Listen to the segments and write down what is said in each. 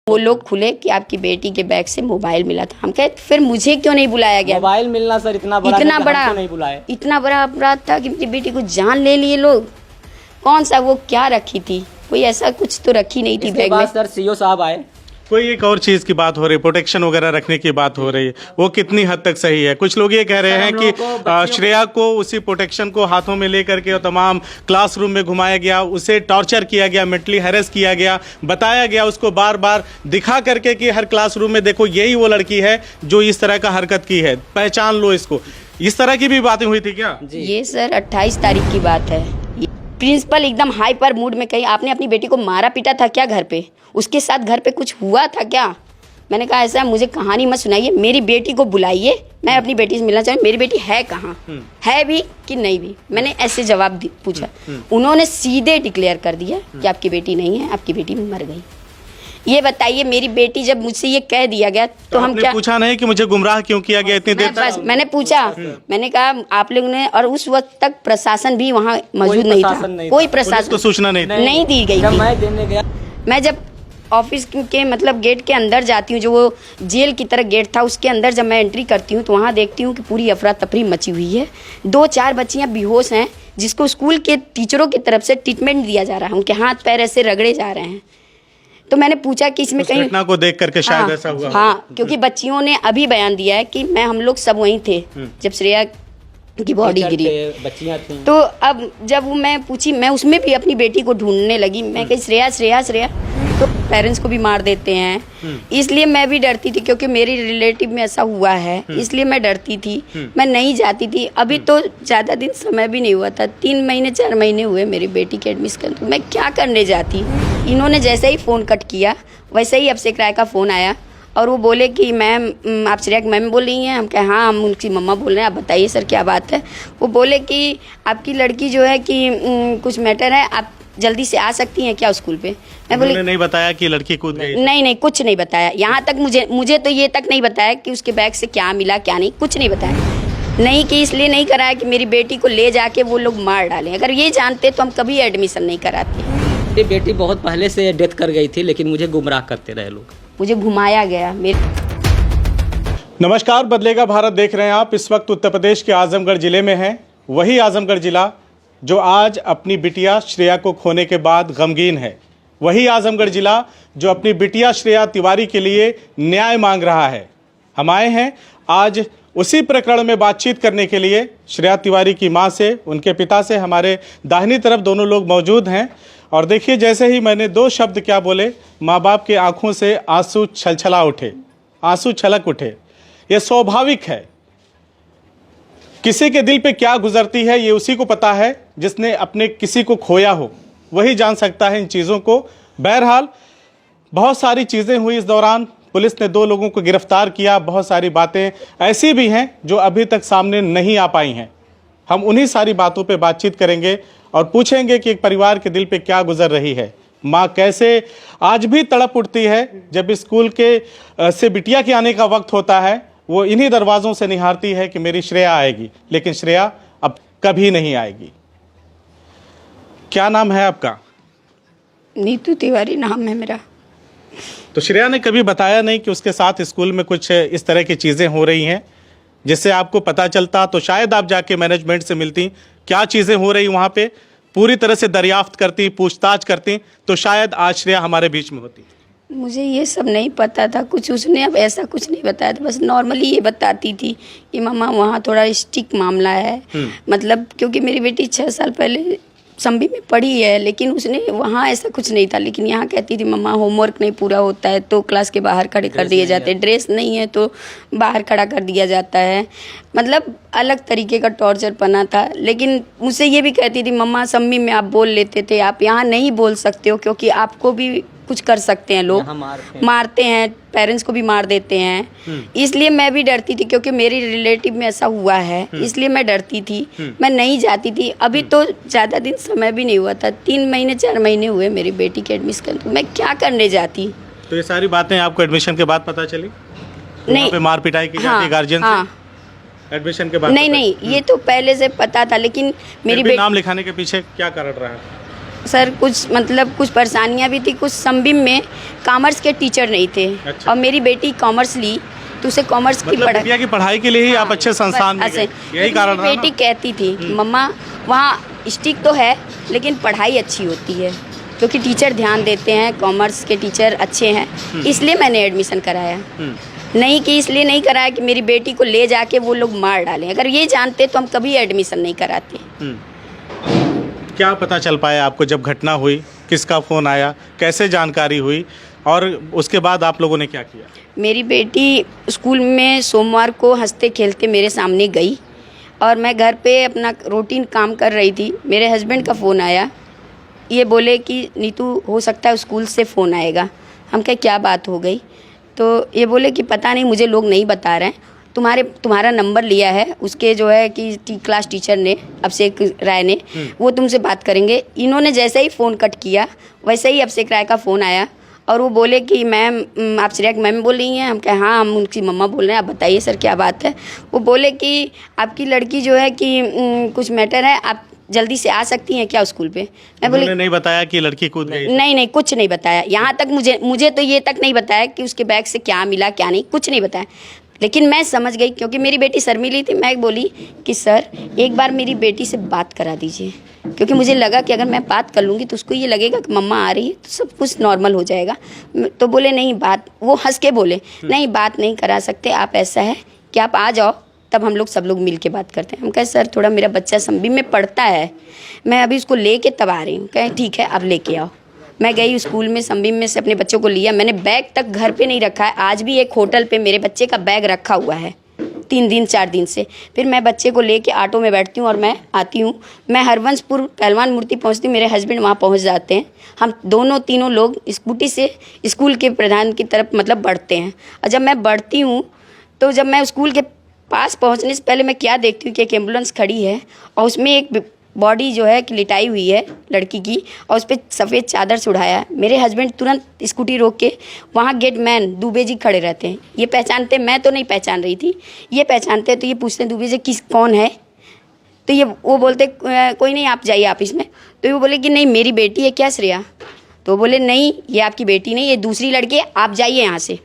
वो लोग खुले कि आपकी बेटी के बैग से मोबाइल मिला था। हम कहे फिर मुझे क्यों नहीं बुलाया गया? मोबाइल मिलना सर इतना बड़ा हमको नहीं बुलाए। इतना बड़ा अपराध था कि मेरी बेटी को जान ले लिए लोग। कौन सा वो क्या रखी थी? कोई ऐसा कुछ तो रखी नहीं थी बैग में। सर सीओ साहब आए। कोई एक और चीज़ की बात हो रही है, प्रोटेक्शन वगैरह रखने की बात हो रही है, वो कितनी हद तक सही है? कुछ लोग ये कह रहे हैं कि श्रेया को उसी प्रोटेक्शन को हाथों में लेकर के और तमाम क्लासरूम में घुमाया गया, उसे टॉर्चर किया गया, मेंटली हैरेस किया गया, बताया गया उसको बार बार दिखा करके कि हर क्लासरूम में देखो यही वो लड़की है जो इस तरह का हरकत की है, पहचान लो इसको। इस तरह की भी बातें हुई थी क्या? ये सर 28 तारीख की बात है। प्रिंसिपल एकदम हाइपर मूड में कही, आपने अपनी बेटी को मारा पीटा था क्या घर पे? उसके साथ घर पे कुछ हुआ था क्या? मैंने कहा ऐसा मुझे कहानी मत सुनाइए, मेरी बेटी को बुलाइए, मैं अपनी बेटी से मिलना चाहूँ। मेरी बेटी है कहाँ? है भी कि नहीं भी? मैंने ऐसे जवाब पूछा। उन्होंने सीधे डिक्लेयर कर दिया कि आपकी बेटी नहीं है, आपकी बेटी मर गई। ये बताइए, मेरी बेटी जब मुझसे ये कह दिया गया तो हम क्या पूछा नहीं कि मुझे गुमराह क्यों किया गया इतनी देर तक? बस मैंने पूछा, मैंने कहा आप लोगों ने, और उस वक्त तक प्रशासन भी वहाँ मौजूद नहीं था, कोई प्रशासन को सूचना नहीं दी गई जब थी। मैं देने गया, मैं जब ऑफिस के मतलब गेट के अंदर जाती हूँ, जो वो जेल की तरह गेट था उसके अंदर जब मैं एंट्री करती हूँ तो वहाँ देखती हूँ कि पूरी अफरा तफरी मची हुई है। 2-4 बच्चियाँ बेहोश हैं जिसको स्कूल के टीचरों की तरफ से ट्रीटमेंट दिया जा रहा है, उनके हाथ पैर ऐसे रगड़े जा रहे हैं। तो मैंने पूछा कि इसमें कहीं घटना को देख करके शायद ऐसा हुआ। हाँ, क्योंकि बच्चियों ने अभी बयान दिया है कि हम लोग सब वहीं थे जब श्रेया की बॉडी गिरी। बच्चियां थी। तो अब जब मैं पूछी, मैं उसमें भी अपनी बेटी को ढूंढने लगी। मैं कही श्रेया श्रेया श्रेया, तो पेरेंट्स को भी मार देते हैं। इसलिए मैं भी डरती थी, क्योंकि मेरी रिलेटिव में ऐसा हुआ है, इसलिए मैं डरती थी, मैं नहीं जाती थी। अभी तो ज़्यादा दिन समय भी नहीं हुआ था, 3 महीने 4 महीने हुए मेरी बेटी के एडमिशन। तो मैं क्या करने जाती? इन्होंने जैसे ही फ़ोन कट किया वैसे ही अभिषेक राय का फ़ोन आया और वो बोले कि मैम आप श्रेया की मैम बोल रही हैं? हम कहे हाँ, हम उनकी मम्मा बोल रहे हैं। आप बताइए सर क्या बात है? वो बोले कि आपकी लड़की जो है कि कुछ मैटर है, आप जल्दी से आ सकती हैं क्या स्कूल पे? मैं बोली नहीं बताया कि लड़की कूद गई? नहीं, कुछ नहीं बताया। यहाँ तक मुझे तो ये तक नहीं बताया कि उसके बैग से क्या मिला क्या नहीं, कुछ नहीं बताया। नहीं कि इसलिए नहीं कराया कि मेरी बेटी को ले जाके वो लोग मार डालें। अगर ये जानते तो हम कभी एडमिशन नहीं कराते। मेरी बेटी बहुत पहले से डेथ कर गई थी, लेकिन मुझे गुमराह करते रहे लोग, मुझे घुमाया गया। नमस्कार, बदलेगा भारत देख रहे हैं आप। इस वक्त उत्तर प्रदेश के आजमगढ़ जिले में हैं। वही आजमगढ़ जिला जो आज अपनी बिटिया श्रेया को खोने के बाद गमगीन है। वही आजमगढ़ जिला जो अपनी बिटिया श्रेया तिवारी के लिए न्याय मांग रहा है। हम आए हैं आज उसी प्रकरण में बातचीत करने के लिए। श्रेया तिवारी की मां से, उनके पिता से हमारे दाहिनी तरफ दोनों लोग मौजूद हैं। और देखिए, जैसे ही मैंने 2 शब्द क्या बोले, माँ बाप के आंखों से आंसू छलछला उठे, आंसू छलक उठे। ये स्वाभाविक है। किसी के दिल पे क्या गुजरती है ये उसी को पता है। जिसने अपने किसी को खोया हो वही जान सकता है इन चीज़ों को। बहरहाल बहुत सारी चीज़ें हुई इस दौरान। पुलिस ने 2 लोगों को गिरफ्तार किया। बहुत सारी बातें ऐसी भी हैं जो अभी तक सामने नहीं आ पाई हैं। हम उन्हीं सारी बातों पे बातचीत करेंगे और पूछेंगे कि एक परिवार के दिल पे क्या गुजर रही है। माँ कैसे आज भी तड़प उठती है जब स्कूल के से बिटिया के आने का वक्त होता है। वो इन्हीं दरवाज़ों से निहारती है कि मेरी श्रेया आएगी, लेकिन श्रेया अब कभी नहीं आएगी। क्या नाम है आपका? नीतू तिवारी नाम है मेरा। तो श्रेया ने कभी बताया नहीं कि उसके साथ स्कूल में कुछ इस तरह की चीज़ें हो रही हैं? जिससे आपको पता चलता तो शायद आप जाके मैनेजमेंट से मिलती, क्या चीज़ें हो रही वहाँ पे पूरी तरह से दरियाफ्त करती, पूछताछ करती, तो शायद आज श्रेया हमारे बीच में होती। मुझे ये सब नहीं पता था कुछ। उसने अब ऐसा कुछ नहीं बताया था, बस नॉर्मली ये बताती थी कि मम्मा वहाँ थोड़ा स्टिक मामला है। मतलब क्योंकि मेरी बेटी 6 साल पहले संभी में पढ़ी है, लेकिन उसने वहाँ ऐसा कुछ नहीं था। लेकिन यहाँ कहती थी मम्मा होमवर्क नहीं पूरा होता है तो क्लास के बाहर खड़े कर दिए जाते हैं, ड्रेस नहीं है तो बाहर खड़ा कर दिया जाता है। मतलब अलग तरीके का टॉर्चर पना था। लेकिन मुझसे ये भी कहती थी मम्मा संभी में आप बोल लेते थे, आप यहाँ नहीं बोल सकते हो क्योंकि आपको भी कुछ कर सकते हैं लोग, मारते हैं, पेरेंट्स को भी मार देते हैं। इसलिए मैं भी डरती थी, क्योंकि मेरी रिलेटिव में ऐसा हुआ है, इसलिए मैं डरती थी, मैं नहीं जाती थी। अभी तो ज़्यादा दिन समय भी नहीं हुआ था, 3 महीने 4 महीने हुए मेरी बेटी के एडमिशन। तो मैं क्या करने जाती? तो ये सारी बातें आपको एडमिशन के बाद पता चली? नहीं, पे मार पिटाई की जाती है गार्जियन से एडमिशन के बाद? नहीं, ये तो पहले से पता था, लेकिन मेरी बेटी नाम लिखाने के पीछे क्या कारण रहा? सर कुछ मतलब कुछ परेशानियां भी थी, कुछ संबिम में कॉमर्स के टीचर नहीं थे। अच्छा। और मेरी बेटी कॉमर्स ली तो उसे कॉमर्स की मतलब बिटिया की पढ़ाई के लिए ही आप अच्छे संस्थान में गए, यही कारण मेरी था बेटी ना? कहती थी मम्मा वहाँ स्ट्रिक्ट तो है लेकिन पढ़ाई अच्छी होती है, क्योंकि टीचर ध्यान देते हैं, कॉमर्स के टीचर अच्छे हैं, इसलिए मैंने एडमिशन कराया। नहीं कि इसलिए नहीं कराया कि मेरी बेटी को ले जाके वो लोग मार डालें, अगर ये जानते तो हम कभी एडमिशन नहीं कराते। क्या पता चल पाया आपको जब घटना हुई, किसका फ़ोन आया, कैसे जानकारी हुई और उसके बाद आप लोगों ने क्या किया? मेरी बेटी स्कूल में सोमवार को हंसते खेलते मेरे सामने गई और मैं घर पे अपना रूटीन काम कर रही थी। मेरे हस्बैंड का फ़ोन आया, ये बोले कि नीतू हो सकता है स्कूल से फ़ोन आएगा। हम कहे क्या बात हो गई? तो ये बोले कि पता नहीं, मुझे लोग नहीं बता रहे हैं, तुम्हारा नंबर लिया है उसके जो है कि क्लास टीचर ने, अभिषेक राय ने, वो तुमसे बात करेंगे। इन्होंने जैसे ही फ़ोन कट किया वैसे ही अभिषेक राय का फ़ोन आया और वो बोले कि मैम आप श्रेया मैम बोल रही हैं? हम कहे हाँ, हम उनकी मम्मा बोल रहे हैं। आप बताइए सर क्या बात है? वो बोले कि आपकी लड़की जो है कि कुछ मैटर है, आप जल्दी से आ सकती हैं क्या स्कूल पे? मैं बोली नहीं बताया कि लड़की कूद गई? नहीं कुछ नहीं बताया। यहाँ तक मुझे तो ये तक नहीं बताया कि उसके बैग से क्या मिला क्या नहीं, कुछ नहीं बताया। लेकिन मैं समझ गई क्योंकि मेरी बेटी शर्मीली थी। मैं बोली कि सर एक बार मेरी बेटी से बात करा दीजिए, क्योंकि मुझे लगा कि अगर मैं बात कर लूँगी तो उसको ये लगेगा कि मम्मा आ रही है तो सब कुछ नॉर्मल हो जाएगा। तो बोले नहीं बात, वो हंस के बोले नहीं बात नहीं करा सकते आप, ऐसा है कि आप आ जाओ तब हम लोग सब लोग मिल के बात करते हैं। हम कहे सर थोड़ा मेरा बच्चा संबी में पढ़ता है, मैं अभी उसको ले के तब आ रही हूँ। कहे ठीक है आप लेके आओ। मैं गई स्कूल में, संबीम में से अपने बच्चों को लिया। मैंने बैग तक घर पे नहीं रखा है, आज भी एक होटल पे मेरे बच्चे का बैग रखा हुआ है 3 दिन 4 दिन से। फिर मैं बच्चे को लेके ऑटो में बैठती हूँ और मैं आती हूँ। मैं हरवंशपुर पहलवान मूर्ति पहुँचती हूँ, मेरे हस्बैंड वहाँ पहुँच जाते हैं। हम दोनों तीनों लोग स्कूटी से स्कूल के प्रधान की तरफ मतलब बढ़ते हैं। और जब मैं बढ़ती हूँ तो जब मैं स्कूल के पास पहुँचने से पहले मैं क्या देखती हूँ कि एक एम्बुलेंस खड़ी है और उसमें एक बॉडी जो है कि लिटाई हुई है लड़की की और उस पर सफ़ेद चादर चढ़ाया है। मेरे हस्बैंड तुरंत स्कूटी रोक के, वहाँ गेटमैन दुबे जी खड़े रहते हैं, ये पहचानते, मैं तो नहीं पहचान रही थी, ये पहचानते तो ये पूछते हैं दुबे जी कौन है? तो ये वो बोलते कोई नहीं आप जाइए ऑफिस में। तो वो बोले कि नहीं मेरी बेटी है क्या श्रेया? तो बोले नहीं ये आपकी बेटी नहीं, ये दूसरी लड़की है, आप जाइए यहाँ से,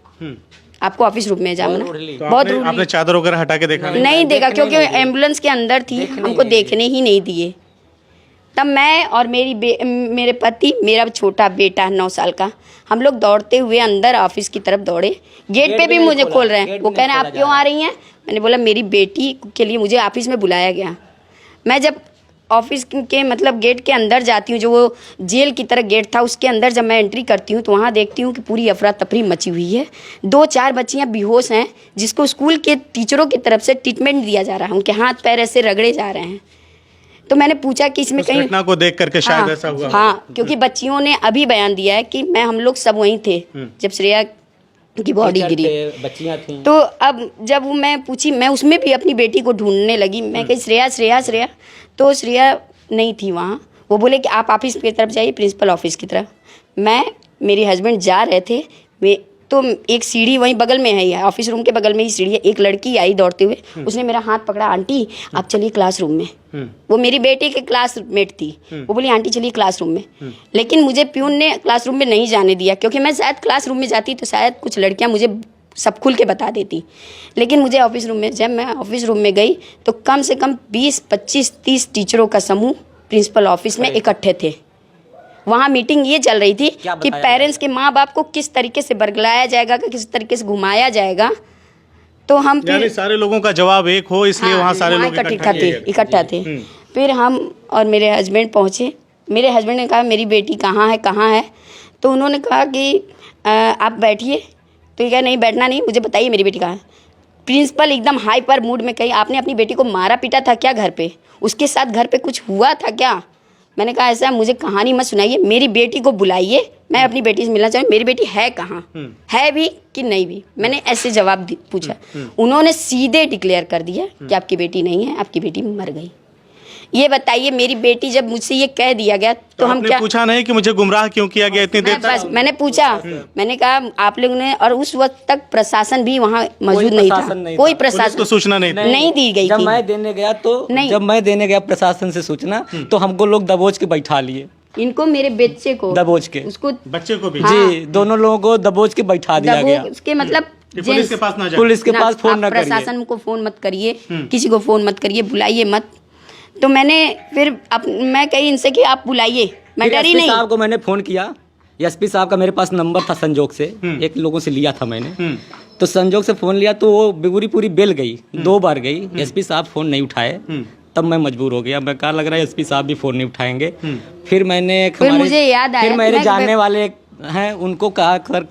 आपको ऑफिस रूम में जाना। तो बहुत आपने चादर वगैरह हटा के देखा? नहीं देखा क्योंकि एम्बुलेंस के अंदर थी, हमको देखने ही नहीं दिए। तब मैं और मेरे पति, मेरा छोटा बेटा 9 साल का, हम लोग दौड़ते हुए अंदर ऑफिस की तरफ दौड़े। गेट पे भी मुझे खोल रहे हैं, वो कह रहे हैं आप क्यों आ रही हैं? मैंने बोला मेरी बेटी के लिए मुझे ऑफिस में बुलाया गया। मैं जब ऑफिस के मतलब गेट के अंदर जाती हूँ, जो वो जेल की तरह गेट था उसके अंदर जब मैं एंट्री करती हूँ तो वहाँ देखती हूँ कि पूरी अफरा तफरी मची हुई है। 2-4 बच्चियाँ बेहोश हैं जिसको स्कूल के टीचरों की तरफ से ट्रीटमेंट दिया जा रहा है, उनके हाथ पैर ऐसे रगड़े जा रहे हैं। तो मैंने पूछा कि इसमें कहीं घटना को देख करके शायद ऐसा हुआ। हाँ, क्योंकि बच्चियों ने अभी बयान दिया है कि हम लोग सब वहीं थे जब श्रेया की बॉडी गिरी, बच्चियां थी। तो अब जब वो मैं पूछी, मैं उसमें भी अपनी बेटी को ढूंढने लगी। मैं कही श्रेया श्रेया श्रेया, तो श्रेया नहीं थी वहाँ। वो बोले कि आप ऑफिस की तरफ जाइए, प्रिंसिपल ऑफिस की तरफ। मैं मेरे हस्बैंड जा रहे थे, तो एक सीढ़ी वहीं बगल में है, ऑफिस रूम के बगल में ही सीढ़ी है। एक लड़की आई दौड़ते हुए, उसने मेरा हाथ पकड़ा, आंटी आप चलिए क्लासरूम में। वो मेरी बेटी के क्लासमेट थी। वो बोली आंटी चलिए क्लासरूम में। लेकिन मुझे प्यून ने क्लासरूम में नहीं जाने दिया, क्योंकि मैं शायद क्लासरूम में जाती तो शायद कुछ लड़कियां मुझे सब खुल के बता देती। लेकिन मुझे ऑफिस रूम में, जब मैं ऑफिस रूम में गई तो कम से कम 20, 25, 30 टीचरों का समूह प्रिंसिपल ऑफिस में इकट्ठे थे। वहाँ मीटिंग ये चल रही थी कि पेरेंट्स के माँ बाप को किस तरीके से बरगलाया जाएगा, किस तरीके से घुमाया जाएगा। तो हम यानी सारे लोगों का जवाब एक हो, इसलिए वहाँ सारे लोग इकट्ठा थे। फिर हम और मेरे हस्बैंड पहुँचे। मेरे हस्बैंड ने कहा मेरी बेटी कहाँ है? तो उन्होंने कहा कि आप बैठिए। तो ये कहा नहीं बैठना नहीं, मुझे बताइए मेरी बेटी कहाँ है। प्रिंसिपल एकदम हाइपर मूड में कही आपने अपनी बेटी को मारा पीटा था क्या घर पे? उसके साथ घर पे कुछ हुआ था क्या? मैंने कहा ऐसा मुझे कहानी मत सुनाइए, मेरी बेटी को बुलाइए, मैं अपनी बेटी से मिलना चाहूँ। मेरी बेटी है कहाँ, है भी कि नहीं भी? मैंने ऐसे जवाब पूछा। उन्होंने सीधे डिक्लेयर कर दिया कि आपकी बेटी नहीं है, आपकी बेटी मर गई। ये बताइए मेरी बेटी, जब मुझसे ये कह दिया गया तो हम क्या पूछा नहीं कि मुझे गुमराह क्यों किया गया इतनी देर तक? बस मैंने पूछा, मैंने कहा आप लोगों ने, और उस वक्त तक प्रशासन भी वहाँ मौजूद नहीं था, कोई प्रशासन को सूचना नहीं दी गई जब थी। मैं देने गया तो जब मैं देने गया प्रशासन से सूचना, तो हमको लोग दबोच के बैठा लिए इनको मेरे बच्चे को दबोच के उसको बच्चे को भी जी, दोनों लोगों को दबोच के बैठा दिया गया। दबोच के मतलब कि पुलिस के पास ना जाए, पुलिस के पास फोन आप न करिए। प्रशासन को फोन मत करिए, किसी को फोन मत करिए, बुलाइए मत। तो मैंने फिर मैं कही इनसे कि आप बुलाइए, मैं फिर डरी एसपी नहीं। साहब को मैंने फोन किया, एसपी साहब का मेरे पास नंबर था संजोग से, एक लोगों से लिया था मैंने, तो संजोग से फोन लिया तो वो पूरी बेल गई, 2 बार गई, एसपी साहब फोन नहीं उठाए, तब मैं मजबूर हो गया, मैं कहा लग रहा है एसपी साहब भी फोन नहीं उठाएंगे। फिर मैंने फिर मुझे याद आया, फिर मेरे मैं- जानने वाले हैं उनको कहा सर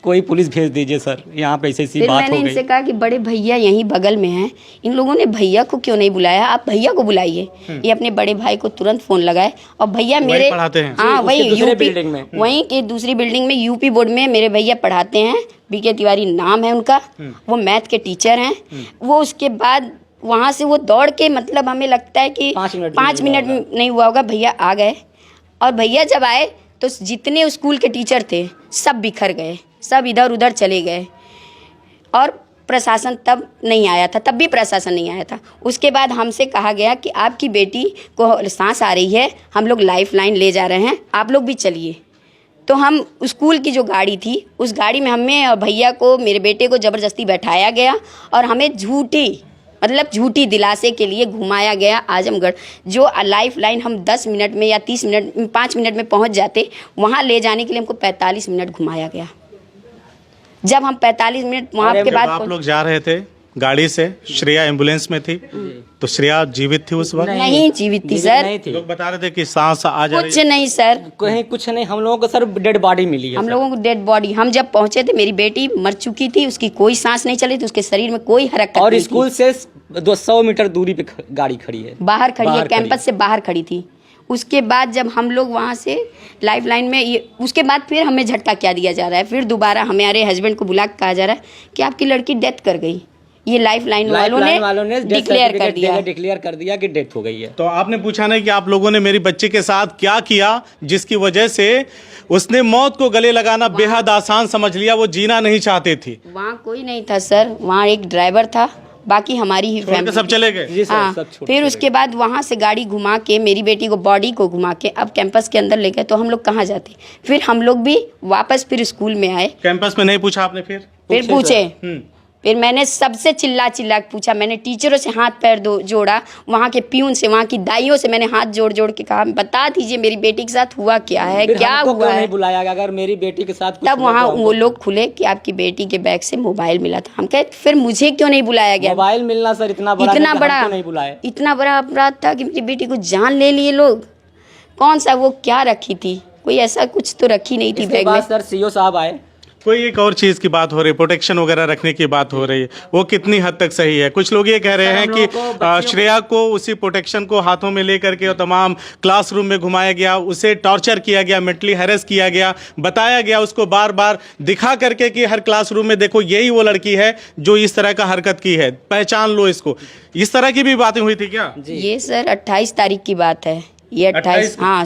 कोई पुलिस भेज दीजिए सर, यहाँ पे ऐसी फिर बात मैंने हो इनसे गई। कहा कि बड़े भैया यहीं बगल में हैं, इन लोगों ने भैया को क्यों नहीं बुलाया, आप भैया को बुलाइए। ये अपने बड़े भाई को तुरंत फोन लगाए और भैया मेरे पढ़ाते हैं? हाँ जी, वही उसके दूसरे यूपी बिल्डिंग में। वहीं के दूसरी बिल्डिंग में यूपी बोर्ड में मेरे भैया पढ़ाते हैं, बीके तिवारी नाम है उनका, वो मैथ के टीचर हैं। वो उसके बाद वहाँ से वो दौड़ के मतलब हमें लगता है कि 5 मिनट में 5 मिनट नहीं हुआ होगा, भैया आ गए। और भैया जब आए तो जितने स्कूल के टीचर थे सब बिखर गए, सब इधर उधर चले गए और प्रशासन तब नहीं आया था, तब भी प्रशासन नहीं आया था। उसके बाद हमसे कहा गया कि आपकी बेटी को सांस आ रही है, हम लोग लाइफ लाइन ले जा रहे हैं, आप लोग भी चलिए। तो हम स्कूल की जो गाड़ी थी उस गाड़ी में हमें और भैया को, मेरे बेटे को ज़बरदस्ती बैठाया गया और हमें झूठी दिलासे के लिए घुमाया गया आजमगढ़। जो लाइफ लाइन हम 10 मिनट में या 30 मिनट 5 मिनट में पहुंच जाते, वहां ले जाने के लिए हमको 45 मिनट घुमाया गया। जब हम 45 मिनट वहाँ के जब बाद आप लोग जा रहे थे गाड़ी से, श्रेया एम्बुलेंस में थी, तो श्रेया जीवित थी उस वक्त? नहीं जीवित थी सर, नहीं थी, लोग बता रहे थे कि सांस आ जा कुछ रही है। नहीं सर, कहीं कुछ नहीं, हम लोगों को सर डेड बॉडी मिली है हम सर। लोगों को डेड बॉडी, हम जब पहुंचे थे मेरी बेटी मर चुकी थी, उसकी कोई सांस नहीं चली थी, उसके शरीर में कोई हरकत और नहीं स्कूल थी। से 200 मीटर दूरी पे गाड़ी खड़ी है, बाहर खड़ी है, बाहर खड़ी। कैंपस से बाहर खड़ी थी। उसके बाद जब हम लोग वहाँ से लाइफ लाइन में उसके बाद फिर हमें झटका क्या दिया जा रहा है, फिर दोबारा हमारे हस्बैंड को बुला के कहा जा रहा है कि आपकी लड़की डेथ कर गई। ये लाइफ लाइन वालों ने डिक्लेयर कर दिया कि डेथ हो गई है। तो आपने पूछा नहीं कि आप लोगों ने मेरी बच्ची के साथ क्या किया जिसकी वजह से उसने मौत को गले लगाना बेहद आसान समझ लिया, वो जीना नहीं चाहती थी। वहाँ कोई नहीं था सर, वहाँ एक ड्राइवर था, बाकी हमारी ही छोड़ के फैमिली सब चले गए? जी सर, हाँ। सब छोड़ फिर के उसके बाद वहाँ से गाड़ी घुमा के मेरी बेटी को, बॉडी को घुमा के अब कैंपस के अंदर ले गए। तो हम लोग कहाँ जाते, फिर हम लोग भी वापस फिर स्कूल में आए। कैंपस में नहीं पूछा आपने? फिर पूछे फिर मैंने सबसे चिल्ला के पूछा, मैंने टीचरों से हाथ पैर जोड़ा, वहाँ के प्यून से, वहाँ की दाइयों से मैंने हाथ जोड़ के कहा बता दीजिए मेरी बेटी के साथ हुआ क्या है, फिर क्या हमको हुआ क्यों है। नहीं बुलाया गया? अगर मेरी बेटी के साथ कुछ तब हुआ वहाँ तो हमको- वो लोग खुले कि आपकी बेटी के बैग से मोबाइल मिला था। हम कहे फिर मुझे क्यों नहीं बुलाया गया? मोबाइल मिलना सर इतना बड़ा नहीं कि हमको नहीं बुलाए। इतना बड़ा अपराध था कि मेरी बेटी को जान ले लिए लोग। कौन सा वो क्या रखी थी, कोई ऐसा कुछ तो रखी नहीं थी इसके बैग बाद में। सर सीओ साहब आए, कोई एक और चीज की बात हो रही है, प्रोटेक्शन वगैरह रखने की बात हो रही है, वो कितनी हद तक सही है? कुछ लोग ये कह रहे सर, हैं हम कि लोगों को बच्चियों श्रेया को उसी प्रोटेक्शन को हाथों में लेकर के और तमाम क्लासरूम में घुमाया गया, उसे टॉर्चर किया गया, मेंटली हैरेस किया गया, बताया गया उसको बार बार दिखा करके कि हर क्लासरूम में देखो यही वो लड़की है जो इस तरह का हरकत की है, पहचान लो इसको। इस तरह की भी बातें हुई थी क्या? ये सर 28 तारीख की बात है, ये 28 28 हाँ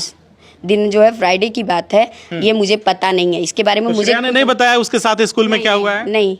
दिन जो है फ्राइडे की बात है। ये मुझे पता नहीं है इसके बारे में, तो मुझे श्रेया ने नहीं बताया उसके साथ स्कूल में क्या हुआ है? नहीं,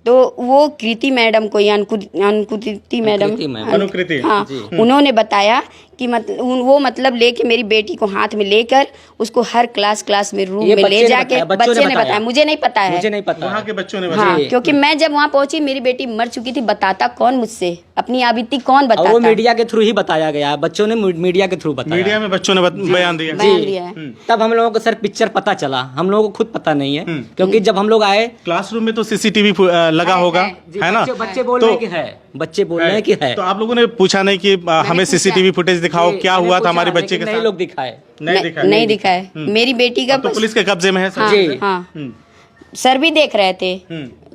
तो वो कृति मैडम को या अनुकृति मैडम, अनुकृति, हाँ, उन्होंने बताया कि वो मतलब लेके मेरी बेटी को हाथ में लेकर उसको हर क्लास में रूम ये में बच्चे ले ने जाके, बताया, बच्चों बच्चे ने ने बताया, मुझे नहीं पता है। मुझे नहीं पता वहाँ है। के बच्चों ने हाँ, बताया। क्योंकि मैं जब वहाँ पहुंची मेरी बेटी मर चुकी थी, बताता कौन मुझसे, अपनी आबिती कौन और वो बताता। मीडिया के थ्रू ही बताया गया, बच्चों ने मीडिया के थ्रू बताया। मीडिया में बच्चों ने बयान दिया। बयान दिया है। तब हम लोगों को सर पिक्चर पता चला, हम लोगों को खुद पता नहीं है, क्योंकि जब हम लोग आए क्लासरूम में तो सीसीटीवी लगा होगा, है ना? बच्चे बोल रहे हैं कि है, बच्चे बोल रहे हैं कि है। तो आप लोगों ने पूछा नहीं कि हमें सीसीटीवी फुटेज दिखाओ, क्या हुआ था हमारे बच्चे के नहीं साथ? लोग दिखाए, नहीं दिखा है। मेरी बेटी का अब तो पुलिस के कब्जे में है सर। हाँ, जी। हाँ, सर भी देख रहे थे।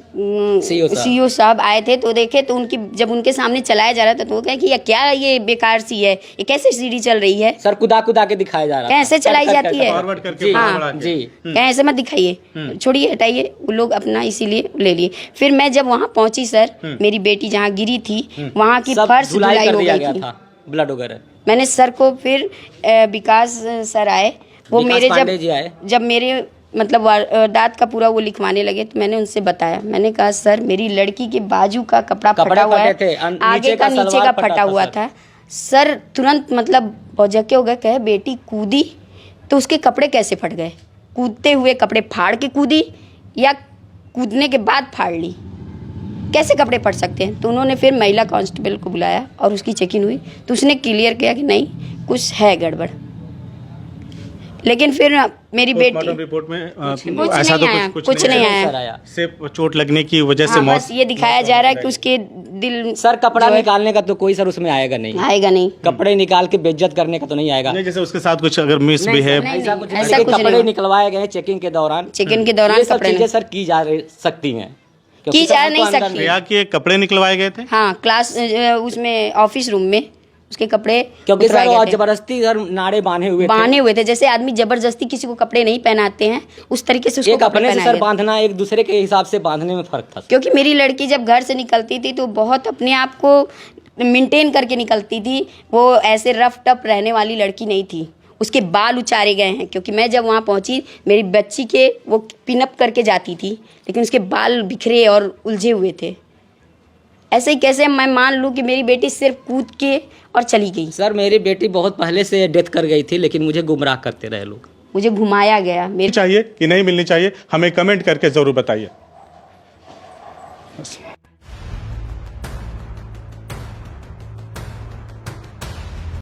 CO साहब। सीओ साहब आए थे तो देखे, तो उनकी जब उनके सामने चलाया जा रहा था तो वो कहे कि ये क्या, ये बेकार सी है, ये कैसे सीढ़ी चल रही है, सर कुदा के दिखाया जा रहा था। कैसे चलाई जाती है, फॉरवर्ड करके जी, बढ़ा बढ़ा के। जी। कहे ऐसे मत दिखाइए, छोड़िए, हटाइए। वो लोग अपना इसीलिए ले लिए। फिर मैं जब वहाँ पहुंची सर, मेरी बेटी जहाँ गिरी थी वहाँ की सब फर्श धुलाई धुलाई कर हो दिया गई गया थी। था, ब्लड वगैरह। मैंने सर को फिर विकास सर आए, वो विकास मेरे पांडे जी आए। जब मेरे मतलब दांत का पूरा वो लिखवाने लगे तो मैंने उनसे बताया, मैंने कहा सर मेरी लड़की के बाजू का कपड़ा फटा हुआ है, फटे थे, आगे का नीचे का फटा हुआ था। सर तुरंत मतलब भौचक्के हो गए, कहे बेटी कूदी तो उसके कपड़े कैसे फट गए? कूदते हुए कपड़े फाड़ के कूदी या कूदने के बाद फाड़ ली? कैसे कपड़े फट सकते हैं? तो उन्होंने फिर महिला कांस्टेबल को बुलाया और उसकी चेकिंग हुई तो उसने क्लियर किया कि नहीं, कुछ है गड़बड़। लेकिन फिर मेरी बेटी पोस्टमार्टम रिपोर्ट में कुछ ऐसा नहीं तो आया, कुछ कुछ नहीं आया। सर आया सिर्फ चोट लगने की वजह से हाँ, मौत। बस ये दिखाया जा रहा है कि उसके दिल सर कपड़ा जो है, निकालने का तो कोई सर उसमें आएगा नहीं, आएगा नहीं। कपड़े निकाल के बेइज्जत करने का तो नहीं आएगा। नहीं, जैसे उसके साथ कुछ अगर मिस भी है, नहीं, ऐसा नहीं, कुछ ऐसा नहीं, कुछ नहीं कपड़े हुआ। निकलवाए गए चेकिंग के दौरान। चिकन के दौरान ये सब कपड़े चीजें नहीं- सर की जा सकती हैं, क्योंकि की सर जा वो तो नहीं अंदर सकती। भैया के कपड़े निकलवाए गए थे। हाँ, क्लास उसमें ऑफिस रूम में उसके कपड़े क्योंकि उतरवाए सर गए वो थे। जबरदस्ती सर नाड़े बांधे हुए थे। बांधे हुए थे, जैसे आदमी जबरदस्ती किसी को कपड़े नहीं पहनाते हैं उस तरीके से उसको एक कपड़े अपने से पहनाए सर गए। बांधना, एक दूसरे के हिसाब से बांधने में फर्क था। क्योंकि मेरी लड़की जब घर से निकलती थी तो बहुत अपने आप को मेंटेन करके निकलती थी, वो ऐसे रफ टप रहने वाली लड़की नहीं थी। उसके बाल उचारे गए हैं, क्योंकि मैं जब वहाँ पहुँची मेरी बच्ची के वो पिनअप करके जाती थी, लेकिन उसके बाल बिखरे और उलझे हुए थे। ऐसे ही कैसे मैं मान लूँ कि मेरी बेटी सिर्फ कूद के और चली गई? सर मेरी बेटी बहुत पहले से डेथ कर गई थी, लेकिन मुझे गुमराह करते रहे लोग। मुझे घुमाया गया। मेरी चाहिए कि नहीं मिलनी चाहिए, हमें कमेंट करके जरूर बताइए।